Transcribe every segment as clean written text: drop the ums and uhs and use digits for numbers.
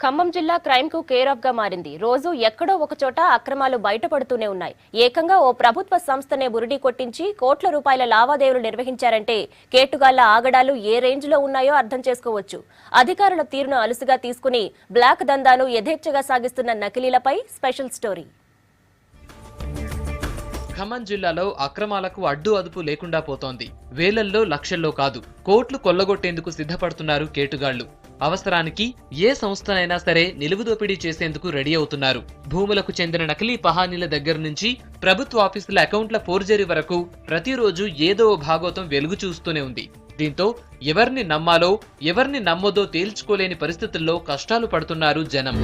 ఖమ్మం జిల్లా క్రైమ్ కు care of గా మారింది. రోజు ఎక్కడో ఒక చోట అక్రమాలు బయటపడుతూనే ఉన్నాయి. ఏకంగా ఓ ప్రభుత్వ సంస్థనే బురిడి కొట్టించి కోట్ల రూపాయల లావాదేవీలు నిర్వహించారంటే కేటుగాళ్ల ఆగడాలు ఏ రేంజ్ లో ఉన్నాయో అర్థం చేసుకోవచ్చు. అధికారుల తీరును అలుసుగా తీసుకుని బ్లాక్ దందాను యథేచ్ఛగా సాగిస్తున్న నకిలీలపై స్పెషల్ స్టోరీ. ఖమ్మం జిల్లాలో అక్రమాలకు అడ్డు అదుపు లేకుండా పోతోంది. వేలల్లో లక్షల్లో కాదు, కోట్లు కొల్లగొట్టేందుకు సిద్ధపడుతున్నారు కేటుగాళ్లు. అవసరానికి ఏ సంస్థనైనా సరే నిలువుదోపిడీ చేసేందుకు రెడీ అవుతున్నారు. భూములకు చెందిన నకిలీ పహానీల దగ్గర నుంచి ప్రభుత్వ ఆఫీసుల అకౌంట్ల ఫోర్జరీ వరకు ప్రతిరోజు ఏదో భాగోతం వెలుగు చూస్తూనే ఉంది. దీంతో ఎవరిని నమ్మాలో ఎవరిని నమ్మొద్దో తేల్చుకోలేని పరిస్థితుల్లో కష్టాలు పడుతున్నారు జనం.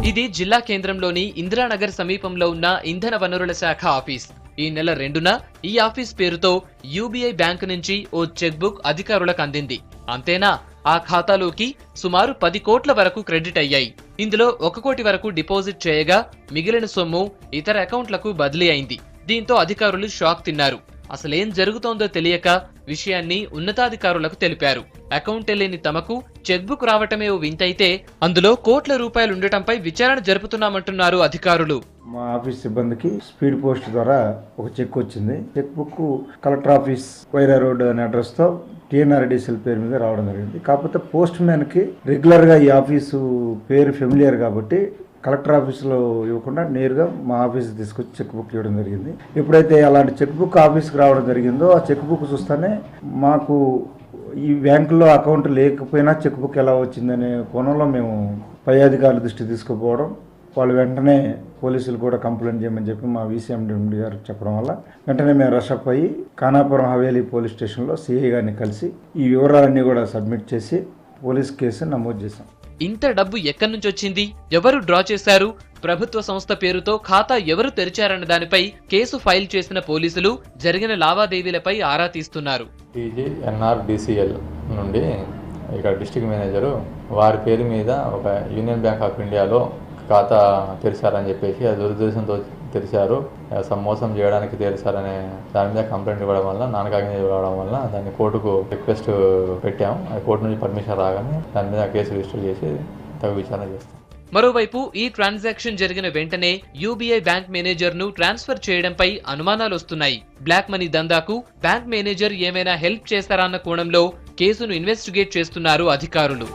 ఇది జిల్లా కేంద్రంలోని ఇందిరానగర్ సమీపంలో ఉన్న ఇంధన వనరుల శాఖ ఆఫీస్. ఈ నెల 2న ఈ ఆఫీస్ పేరుతో యూబీఐ బ్యాంకు నుంచి ఓ చెక్ బుక్ అధికారులకు అందింది. అంతేనా, ఆ ఖాతాలోకి సుమారు 10 కోట్ల వరకు క్రెడిట్ అయ్యాయి. ఇందులో 1 కోటి వరకు డిపాజిట్ చేయగా మిగిలిన సొమ్ము ఇతర అకౌంట్లకు బదిలీ అయింది. దీంతో అధికారులు షాక్ తిన్నారు. అసలేం జరుగుతోందో తెలియక విషయాన్ని ఉన్నతాధికారులకు తెలిపారు. అకౌంట్ లేని తమకు చెక్ బుక్ రావటమే ఓ వింతైతే అందులో కోట్ల రూపాయలు ఉండటంపై విచారణ జరుపుతున్నామంటున్నారు అధికారులు. మా ఆఫీస్ సిబ్బందికి స్పీడ్ పోస్ట్ ద్వారా ఒక చెక్ వచ్చింది. Cheque book collector office Wyra road అనే అడ్రస్ తో టీఎన్ఆర్డీసీఎల్ పేరు మీద రావడం జరిగింది. కాకపోతే పోస్ట్ మ్యాన్ కి రెగ్యులర్ గా ఈ ఆఫీసు పేరు ఫెమిలియర్ కాబట్టి కలెక్టర్ ఆఫీసులో ఇవ్వకుండా నేరుగా మా ఆఫీస్కి తీసుకొచ్చి చెక్ బుక్ ఇవ్వడం జరిగింది. ఎప్పుడైతే అలాంటి చెక్ బుక్ ఆఫీస్కి రావడం జరిగిందో ఆ చెక్ బుక్ చూస్తేనే మాకు ఈ బ్యాంకులో అకౌంట్ లేకపోయినా చెక్ బుక్ ఎలా వచ్చిందనే కోణంలో మేము పై అధికారుల దృష్టి తీసుకుపోవడం, వాళ్ళు వెంటనే పోలీసులు కూడా కంప్లైంట్ చేయమని చెప్పి మా వీసీఎండి గారు చెప్పడం వల్ల వెంటనే మేము రషప్ అయ్యి ఖానాపురం హవేలీ పోలీస్ స్టేషన్లో సిఐ గారిని కలిసి ఈ వివరాలన్నీ కూడా సబ్మిట్ చేసి పోలీస్ కేసు నమోదు చేశాం. ఇంత డబ్బు ఎక్కడి నుంచి వచ్చింది, ఎవరు డ్రా చేశారు, ప్రభుత్వ సంస్థ పేరుతో ఖాతా ఎవరు తెరిచారన్న దానిపై కేసు ఫైల్ చేసిన పోలీసులు జరిగిన లావాదేవీలపై ఆరా తీస్తున్నారు. టీజీఎన్ఆర్డీసీఎల్ నుండి ఇక్కడ డిస్ట్రిక్ట్ మేనేజరు వారి పేరు మీద ఒక యూనియన్ బ్యాంక్ ఆఫ్ ఇండియాలో ఖాతా తెరిచారని చెప్పేసి అది దురుద్దేశంతో తెరిచారు, మోసం చేయడానికి తెరిచారనే దాని మీద కంప్లైంట్ ఇవ్వడం వల్ల నాన్నకాగ్ని ఇవ్వడం వల్ల దాన్ని కోర్టుకు రిక్వెస్ట్ పెట్టాము. అది కోర్టు నుంచి పర్మిషన్ రాగానే దాని మీద కేసు రిజిస్టర్ చేసి తగు విచారణ చేస్తాం. మరోవైపు ఈ ట్రాన్సాక్షన్ జరిగిన వెంటనే యూబీఐ బ్యాంక్ మేనేజర్ ను ట్రాన్స్ఫర్ చేయడంపై అనుమానాలు వస్తున్నాయి. బ్లాక్ మనీ దందాకు బ్యాంక్ మేనేజర్ ఏమైనా హెల్ప్ చేస్తారన్న కోణంలో కేసును ఇన్వెస్టిగేట్ చేస్తున్నారు అధికారులు.